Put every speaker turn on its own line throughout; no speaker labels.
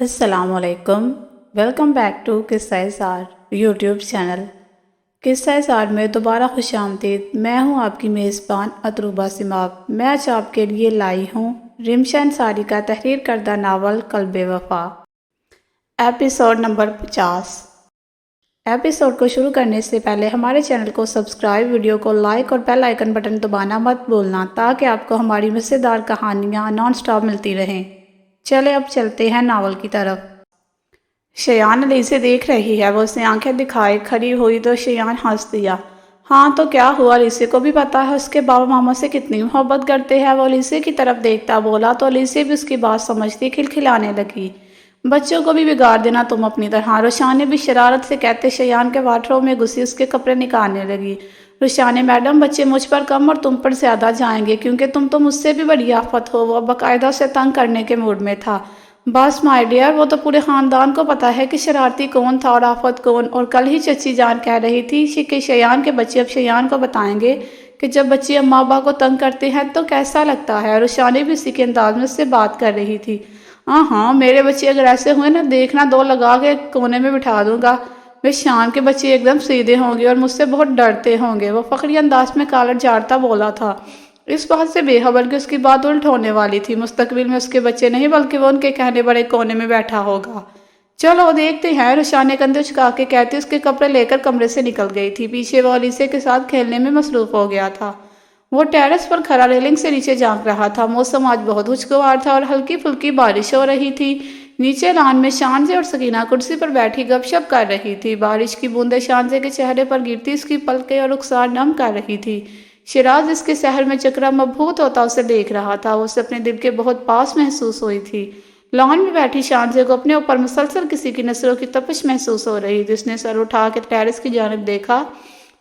السلام علیکم، welcome back to قصہ سار یوٹیوب چینل۔ قصہ سار میں دوبارہ خوش آمدید۔ میں ہوں آپ کی میزبان اتروبہ سماغ۔ میں آج آپ کے لیے لائی ہوں رمشا انصاری کا تحریر کردہ ناول قلب وفا، ایپیسوڈ نمبر 50۔ ایپیسوڈ کو شروع کرنے سے پہلے ہمارے چینل کو سبسکرائب، ویڈیو کو لائک اور بیل آئیکن بٹن دبانا مت بھولنا تاکہ آپ کو ہماری مزیدار کہانیاں نان سٹاپ ملتی رہیں۔ چلے اب چلتے ہیں ناول کی طرف۔ شیان علی سے دیکھ رہی ہے، وہ اسے آنکھیں دکھائے کھڑی ہوئی تو شیان ہنس دیا۔ ہاں تو کیا ہوا، لیسے کو بھی پتا ہے اس کے بابا ماما سے کتنی محبت کرتے ہیں۔ وہ لیسے کی طرف دیکھتا بولا تو لیسے بھی اس کی بات سمجھتی کھلکھلانے لگی۔ بچوں کو بھی بگاڑ دینا تم اپنی طرح، روشانے بھی شرارت سے کہتے شیان کے واٹر روم میں گھسی اس کے کپڑے نکالنے لگی۔ روشانے میڈم، بچے مجھ پر کم اور تم پر زیادہ جائیں گے کیونکہ تم تو مجھ سے بھی بڑی آفت ہو۔ وہ باقاعدہ سے تنگ کرنے کے موڈ میں تھا۔ بس مائی ڈیئر، وہ تو پورے خاندان کو پتا ہے کہ شرارتی کون تھا اور آفت کون، اور کل ہی چچی جان کہہ رہی تھی کہ شیان کے بچے اب شیان کو بتائیں گے کہ جب بچے اماں ابا کو تنگ کرتے ہیں تو کیسا لگتا ہے۔ روشانے بھی اسی کے انداز میں اس سے بات کر رہی تھی۔ ہاں میرے بچے اگر ایسے ہوئے نا، دیکھنا دو لگا کے کونے میں بٹھا دوں گا۔ وہ شان کے بچے ایک دم سیدھے ہوں گے اور مجھ سے بہت ڈرتے ہوں گے، وہ فخری انداز میں کالر جھاڑتا بولا تھا، اس بات سے بے خبر کہ اس کی بات الٹ ہونے والی تھی۔ مستقبل میں اس کے بچے نہیں بلکہ وہ ان کے کہنے بڑے کونے میں بیٹھا ہوگا۔ چلو دیکھتے ہیں، روشانے کندھے چکا کے کہتے اس کے کپڑے لے کر کمرے سے نکل گئی تھی۔ پیچھے وہ علیسے کے ساتھ کھیلنے میں مصروف ہو گیا تھا۔ وہ ٹیرس پر کھڑا ریلنگ سے نیچے جھانک رہا تھا۔ موسم آج بہت خوشگوار تھا اور ہلکی پھلکی بارش ہو رہی تھی۔ نیچے لان میں شانزے اور سکینہ کرسی پر بیٹھی گپ شپ کر رہی تھی۔ بارش کی بوندیں شانزے کے چہرے پر گرتی اس کی پلکیں اور رخسار نم کر رہی تھی۔ شیراز اس کے سحر میں چکرا مبہوت ہوتا اسے دیکھ رہا تھا۔ وہ اسے اپنے دل کے بہت پاس محسوس ہوئی تھی۔ لان میں بیٹھی شانزے کو اپنے اوپر مسلسل کسی کی نظروں کی تپش محسوس ہو رہی تھی۔ اس نے سر اٹھا کے ٹیرس کی جانب دیکھا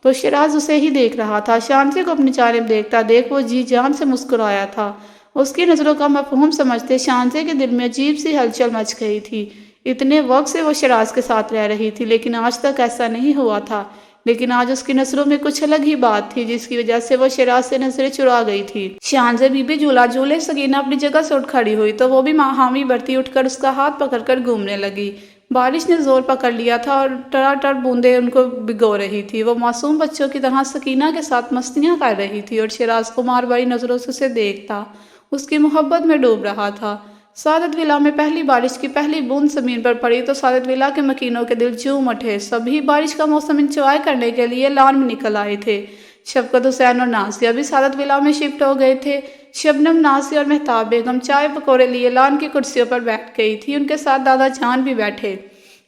تو شیراز اسے ہی دیکھ رہا تھا۔ شانزے کو اپنی جانب دیکھتا دیکھ وہ جی جان سے مسکرایا تھا۔ اس کی نظروں کا مفہوم سمجھتے شانزے کے دل میں عجیب سی ہلچل مچ گئی تھی۔ اتنے وقت سے وہ شیراز کے ساتھ رہ رہی تھی لیکن آج تک ایسا نہیں ہوا تھا، لیکن آج اس کی نظروں میں کچھ الگ ہی بات تھی جس کی وجہ سے وہ شیراز سے نظریں چرا گئی تھی۔ شانزے بی بی جھولا جھولے، سکینہ اپنی جگہ سے اٹھ کھڑی ہوئی تو وہ بھی حامی برتی اٹھ کر اس کا ہاتھ پکڑ کر گھومنے لگی۔ بارش نے زور پکڑ لیا تھا اور ٹراٹر بوندیں ان کو بھگو رہی تھی۔ وہ معصوم بچوں کی طرح سکینہ کے ساتھ مستیاں کر رہی تھی اور شیراز کو مار باری نظروں سے اسے دیکھتا اس کی محبت میں ڈوب رہا تھا۔ سعادت ولا میں پہلی بارش کی پہلی بوند زمین پر پڑی تو سعادت ولا کے مکینوں کے دل جھوم اٹھے۔ سبھی بارش کا موسم انجوائے کرنے کے لیے لان میں نکل آئے تھے۔ شفقت حسین اور نازیہ بھی سعادت ولا میں شفٹ ہو گئے تھے۔ شبنم، نازیہ اور مہتاب بیگم چائے پکوڑے لیے لان کی کرسیوں پر بیٹھ گئی تھی۔ ان کے ساتھ دادا جان بھی بیٹھے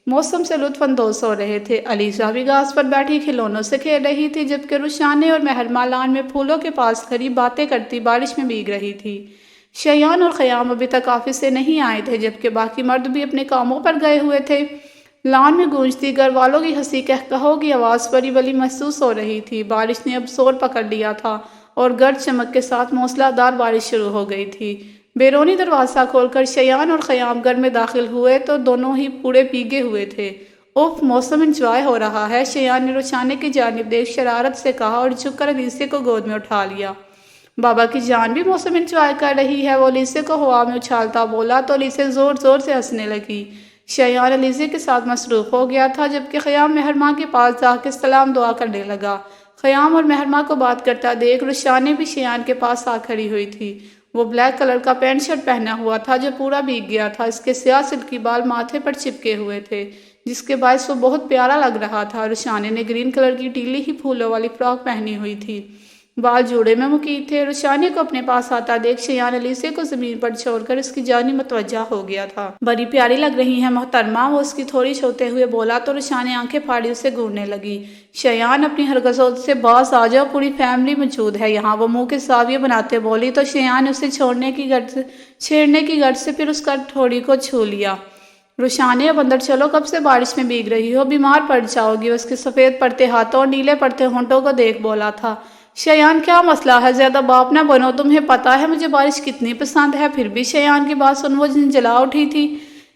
موسم سے لطف اندوز ہو رہے تھے۔ علیزہ بھی گھاس پر بیٹھی کھلونوں سے کھیل رہی تھی جبکہ روشانے اور مہرمہ لان میں پھولوں کے پاس کھڑی باتیں کرتی بارش میں بھیگ رہی تھی۔ شیان اور خیام ابھی تک آفس سے نہیں آئے تھے جبکہ باقی مرد بھی اپنے کاموں پر گئے ہوئے تھے۔ لان میں گونجتی گھر والوں کی ہنسی کہکہوں کی آواز بڑی بڑی محسوس ہو رہی تھی۔ بارش نے اب زور پکڑ لیا تھا اور گرج چمک کے ساتھ موسلا دار بارش شروع ہو گئی تھی۔ بیرونی دروازہ کھول کر شیان اور خیام گھر میں داخل ہوئے تو دونوں ہی پورے بھیگے ہوئے تھے۔ اوف، موسم انجوائے ہو رہا ہے، شیان نے روشانے کی جانب دیکھ شرارت سے کہا اور جھک کر علیسے کو گود میں اٹھا لیا۔ بابا کی جان بھی موسم انجوائے کر رہی ہے، وہ علیسے کو ہوا میں اچھالتا بولا تو علیسے زور زور سے ہنسنے لگی۔ شیان علیسے کے ساتھ مصروف ہو گیا تھا جبکہ خیام مہرمہ کے پاس جا کے سلام دعا کرنے لگا۔ خیام اور مہرمہ کو بات کرتا دیکھ روشانے بھی شیان کے پاس آ کھڑی ہوئی تھی۔ وہ بلیک کلر کا پینٹ شرٹ پہنا ہوا تھا جو پورا بھیگ گیا تھا۔ اس کے سیاہ سلکی بال ماتھے پر چپکے ہوئے تھے جس کے باعث وہ بہت پیارا لگ رہا تھا۔ روشانے نے گرین کلر کی ٹیلی ہی پھولوں والی فراک پہنی ہوئی تھی، بال جوڑے میں مقید تھے۔ روشانے کو اپنے پاس آتا دیکھ شیان علیسے کو زمین پر چھوڑ کر اس کی جانب متوجہ ہو گیا تھا۔ بڑی پیاری لگ رہی ہیں محترمہ، وہ اس کی تھوڑی چھوتے ہوئے بولا تو روشانے آنکھیں پھاڑی اسے گھورنے لگی۔ شیان، اپنی حرکتوں سے باز آ جاؤ، پوری فیملی موجود ہے یہاں، وہ منہ کے زاویے بناتے بولی تو شیان نے اسے چھیڑنے کی غرض سے پھر اس کا ٹھوڑی کو چھو لیا۔ روشانے، اب اندر چلو، کب سے بارش میں بھیگ رہی ہو، بیمار پڑ جاؤ گی۔ اس کے سفید پڑتے ہاتھوں اور نیلے پڑتے ہونٹوں کو دیکھ بولا تھا۔ شیان، کیا مسئلہ ہے، زیادہ باپ نہ بنو، تمہیں پتا ہے مجھے بارش کتنی پسند ہے۔ پھر بھی شیان کی بات سن وہ جلا اٹھی تھی۔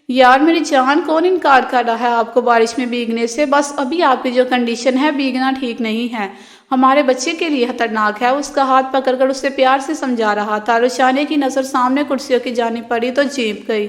یار میری جان، کون انکار کر رہا ہے آپ کو بارش میں بھیگنے سے، بس ابھی آپ کی جو کنڈیشن ہے بھیگنا ٹھیک نہیں ہے، ہمارے بچے کے لیے خطرناک ہے۔ اس کا ہاتھ پکڑ کر اسے پیار سے سمجھا رہا تھا۔ روشانے کی نظر سامنے کرسیوں کی جانب پڑی تو چیپ گئی۔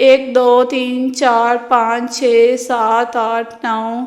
1 2 3 4 5 6 7 8 9।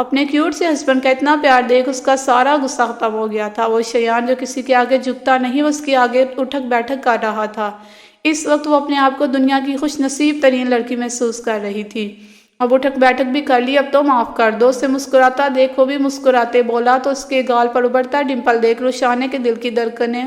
اپنے کیوٹ سے ہسبینڈ کا اتنا پیار دیکھ اس کا سارا غصہ ختم ہو گیا تھا۔ وہ شیان جو کسی کے آگے جھکتا نہیں، وہ اس کے آگے اٹھک بیٹھک کر رہا تھا۔ اس وقت وہ اپنے آپ کو دنیا کی خوش نصیب ترین لڑکی محسوس کر رہی تھی۔ اب اٹھک بیٹھک بھی کر لی، اب تو معاف کر دو۔ اسے مسکراتا دیکھ وہ بھی مسکراتے بولا تو اس کے گال پر ابھرتا ڈمپل دیکھ رخسانے کے دل کی دھڑکنیں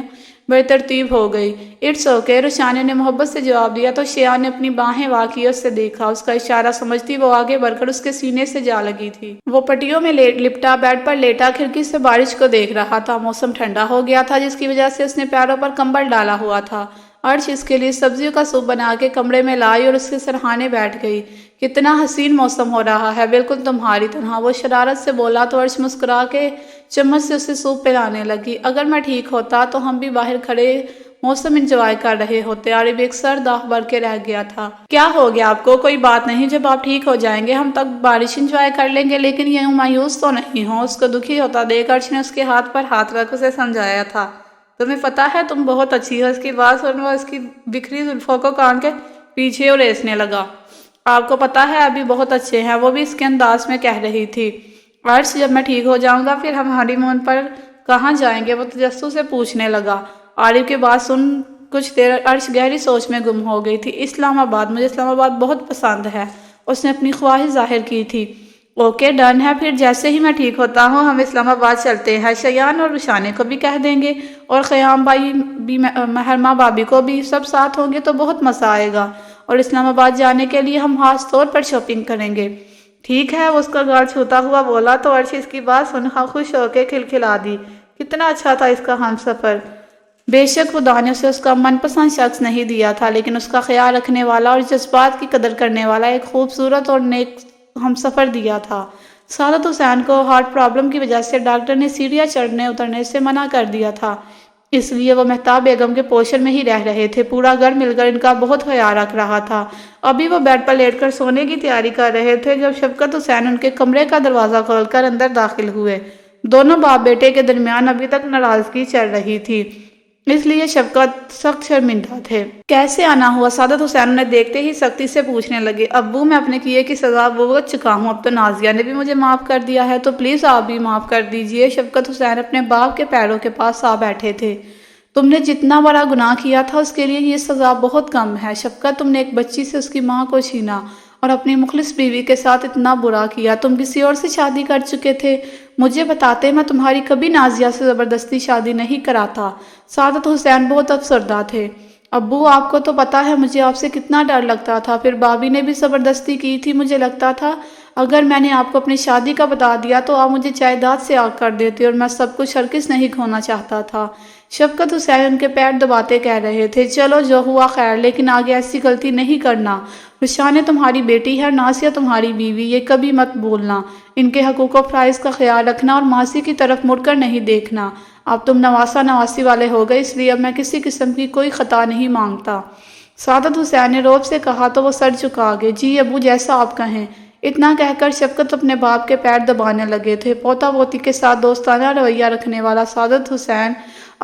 بے ترتیب ہو گئی۔ اٹس اوکے، رخسانے نے محبت سے جواب دیا تو شیان نے اپنی باہیں واقعیت سے دیکھا۔ اس کا اشارہ سمجھتی وہ آگے بڑھ کر اس کے سینے سے جا لگی تھی۔ وہ پٹیوں میں لپٹا بیڈ پر لیٹا کھڑکی سے بارش کو دیکھ رہا تھا۔ موسم ٹھنڈا ہو گیا تھا جس کی وجہ سے اس نے پیروں پر کمبل ڈالا ہوا تھا۔ عرش اس کے لیے سبزیوں کا سوپ بنا کے کمرے میں لائی اور اس کے سرہانے بیٹھ گئی۔ کتنا حسین موسم ہو رہا ہے، بالکل تمہاری طرح، وہ شرارت سے بولا تو عرش مسکرا کے چمچ سے اسے سوپ پلانے لگی۔ اگر میں ٹھیک ہوتا تو ہم بھی باہر کھڑے موسم انجوائے کر رہے ہوتے۔ عارف ایک سر داغ بھر کے رہ گیا تھا۔ کیا ہو گیا آپ کو؟ کوئی بات نہیں، جب آپ ٹھیک ہو جائیں گے ہم تک بارش انجوائے کر لیں گے، لیکن یوں مایوس تو نہیں ہو۔ اس کو دکھی ہوتا دیکھ عرش نے اس کے ہاتھ پر ہاتھ رکھ اسے سمجھایا تھا۔ تمہیں پتہ ہے تم بہت اچھی ہو۔ اس کی بات سن وہ اس کی بکھری زلفوں کو کان کے پیچھے اڑیسنے لگا۔ آپ کو پتہ ہے ابھی بہت اچھے ہیں، وہ بھی اس کے انداز میں کہہ رہی تھی۔ عرش جب میں ٹھیک ہو جاؤں گا پھر ہم ہانی مون پر کہاں جائیں گے؟ وہ تجسس سے پوچھنے لگا۔ عارف کی بات سن کچھ دیر عرش گہری سوچ میں گم ہو گئی تھی۔ اسلام آباد، مجھے اسلام آباد بہت پسند ہے، اس نے اپنی خواہش ظاہر کی تھی۔ اوکے ڈن ہے، پھر جیسے ہی میں ٹھیک ہوتا ہوں ہم اسلام آباد چلتے ہیں۔ شیان اور رخسانے کو بھی کہہ دیں گے اور خیام بھائی بھی، محرمہ بھابی کو بھی، سب ساتھ ہوں گے تو بہت مزہ آئے گا، اور اسلام آباد جانے کے لیے ہم خاص طور پر شاپنگ کریں گے۔ ٹھیک ہے، وہ اس کا گال چھوتا ہوا بولا تو عرش اس کی بات سن خوش ہو کے کھلکھلا دی۔ کتنا اچھا تھا اس کا ہم سفر۔ بے شک خدا نے اسے اس کا من پسند شخص نہیں دیا تھا، لیکن اس کا خیال رکھنے والا اور جذبات کی قدر کرنے والا ایک خوبصورت اور نیک ہم سفر دیا تھا۔ سعادت حسین کو ہارٹ پرابلم کی وجہ سے ڈاکٹر نے سیڑھیاں چڑھنے اترنے سے منع کر دیا تھا، اس لیے وہ مہتاب بیگم کے پوشن میں ہی رہ رہے تھے۔ پورا گھر مل کر ان کا بہت خیال رکھ رہا تھا۔ ابھی وہ بیڈ پر لیٹ کر سونے کی تیاری کر رہے تھے جب شفقت حسین ان کے کمرے کا دروازہ کھول کر اندر داخل ہوئے۔ دونوں باپ بیٹے کے درمیان ابھی تک ناراضگی چل رہی تھی، اس لیے شفقت سخت شرمندہ تھے۔ کیسے آنا ہوا؟ سعادت حسین انہیں دیکھتے ہی سختی سے پوچھنے لگے۔ ابو، میں اپنے کیے کی سزا بھگت چکا ہوں، اب تو نازیہ نے بھی مجھے معاف کر دیا ہے تو پلیز آپ بھی معاف کر دیجئے۔ شفقت حسین اپنے باپ کے پیروں کے پاس آ بیٹھے تھے۔ تم نے جتنا بڑا گناہ کیا تھا اس کے لیے یہ سزا بہت کم ہے۔ شفقت، تم نے ایک بچی سے اس کی ماں کو چھینا اور اپنی مخلص بیوی کے ساتھ اتنا برا کیا۔ تم کسی اور سے شادی کر چکے تھے، مجھے بتاتے میں تمہاری کبھی نازیہ سے زبردستی شادی نہیں کراتا۔ سعادت حسین بہت افسردہ تھے۔ ابو، آپ کو تو پتا ہے مجھے آپ سے کتنا ڈر لگتا تھا، پھر بابی نے بھی زبردستی کی تھی۔ مجھے لگتا تھا اگر میں نے آپ کو اپنی شادی کا بتا دیا تو آپ مجھے جائیداد سے آگ کر دیتے، اور میں سب کچھ ہرگز نہیں کھونا چاہتا تھا۔ شفقت حسین ان کے پیر دباتے کہہ رہے تھے، چلو جو ہوا خیر، لیکن آگے ایسی غلطی نہیں کرنا۔ رخسانے تمہاری بیٹی ہے اور نازیہ تمہاری بیوی، یہ کبھی مت بھولنا۔ ان کے حقوق و فرائض کا خیال رکھنا اور ماضی کی طرف مڑ کر نہیں دیکھنا۔ اب تم نواسہ نواسی والے ہو گئے، اس لیے اب میں کسی قسم کی کوئی خطا نہیں مانگتا۔ سعادت حسین نے روب سے کہا تو وہ سر جھکا گئے۔ جی ابو، جیسا آپ کہیں۔ اتنا کہہ کر شفقت اپنے باپ کے پیر دبانے لگے تھے۔ پوتا پوتی کے ساتھ دوستانہ رویہ رکھنے والا سعادت حسین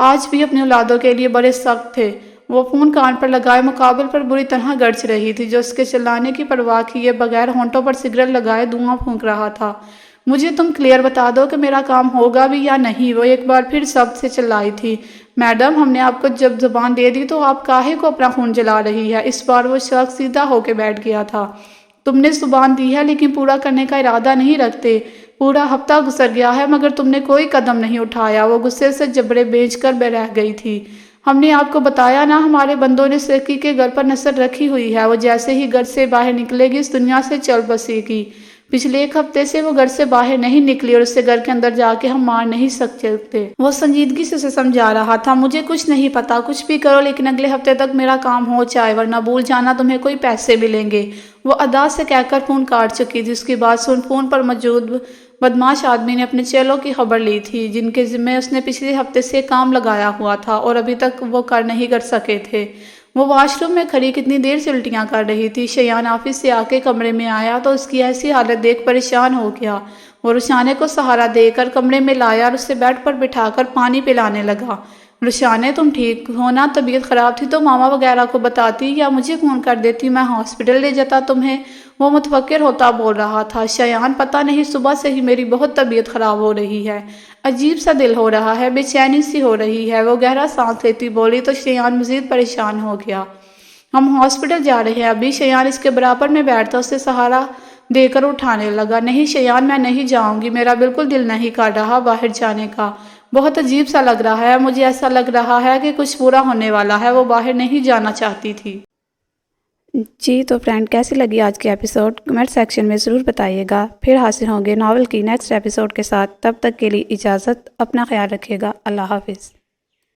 آج بھی اپنی اولادوں کے لیے بڑے سخت تھے۔ وہ فون کان پر لگائے مقابل پر بری طرح گرج رہی تھی، جو اس کے چلانے کی پرواہ کیے بغیر ہونٹوں پر سگریٹ لگائے دھواں پھونک رہا تھا۔ مجھے تم کلیئر بتا دو کہ میرا کام ہوگا بھی یا نہیں، وہ ایک بار پھر سب سے چلائی تھی۔ میڈم، ہم نے آپ کو جب زبان دے دی تو آپ کاہے کو اپنا خون جلا رہی ہے؟ اس بار وہ شخص سیدھا ہو کے بیٹھ گیا تھا۔ تم نے زبان دی ہے لیکن پورا کرنے کا ارادہ نہیں رکھتے۔ پورا ہفتہ گزر گیا ہے مگر تم نے کوئی قدم نہیں اٹھایا۔ وہ غصے سے جبڑے بیچ کر بے رہ گئی تھی۔ ہم نے آپ کو بتایا نا، ہمارے بندوں نے سرکی کے گھر پر نظر رکھی ہوئی ہے، وہ جیسے ہی گھر سے باہر نکلے گی اس دنیا سے چل بسے گی۔ پچھلے ایک ہفتے سے وہ گھر سے باہر نہیں نکلی اور اسے گھر کے اندر جا کے ہم مار نہیں سکتے۔ وہ سنجیدگی سے اسے سمجھا رہا تھا، مجھے کچھ نہیں پتا، کچھ بھی کرو لیکن اگلے ہفتے تک میرا کام ہو جائے، ورنہ بھول جانا تمہیں کوئی پیسے ملیں گے۔ وہ ادا سے کہہ کر فون کاٹ چکی تھی۔ اس کی بات سن فون پر موجود بدماش آدمی نے اپنے چیلوں کی خبر لی تھی، جن کے ذمے اس نے پچھلے ہفتے سے کام لگایا ہوا تھا اور ابھی تک وہ نہیں کر سکے تھے۔ وہ واش روم میں کھڑی کتنی دیر سے الٹیاں کر رہی تھی۔ شیان آفس سے آ کے کمرے میں آیا تو اس کی ایسی حالت دیکھ پریشان ہو گیا۔ وہ رخسانے کو سہارا دے کر کمرے میں لایا اور اسے بیڈ پر بٹھا کر پانی پلانے لگا۔ رخسانے، تم ٹھیک ہو نا؟ طبیعت خراب تھی تو ماما وغیرہ کو بتاتی یا مجھے فون کر دیتی، میں ہاسپٹل لے جاتا تمہیں۔ وہ متفکر ہوتا بول رہا تھا، شایان پتہ نہیں صبح سے ہی میری بہت طبیعت خراب ہو رہی ہے، عجیب سا دل ہو رہا ہے، بے چینی سی ہو رہی ہے۔ وہ گہرا سانس لیتی بولی تو شایان مزید پریشان ہو گیا۔ ہم ہاسپٹل جا رہے ہیں ابھی۔ شایان اس کے برابر میں بیٹھتا اسے سہارا دے کر اٹھانے لگا۔ نہیں شایان، میں نہیں جاؤں گی، میرا بالکل دل نہیں کر رہا باہر جانے کا، بہت عجیب سا لگ رہا ہے، مجھے ایسا لگ رہا ہے کہ کچھ برا ہونے والا ہے۔ وہ باہر نہیں جانا چاہتی تھی۔ جی تو فرینڈ، کیسی لگی آج کی ایپیسوڈ؟ کمنٹ سیکشن میں ضرور بتائیے گا۔ پھر حاضر ہوں گے ناول کی نیکسٹ ایپیسوڈ کے ساتھ۔ تب تک کے لیے اجازت، اپنا خیال رکھیے گا۔ اللہ حافظ۔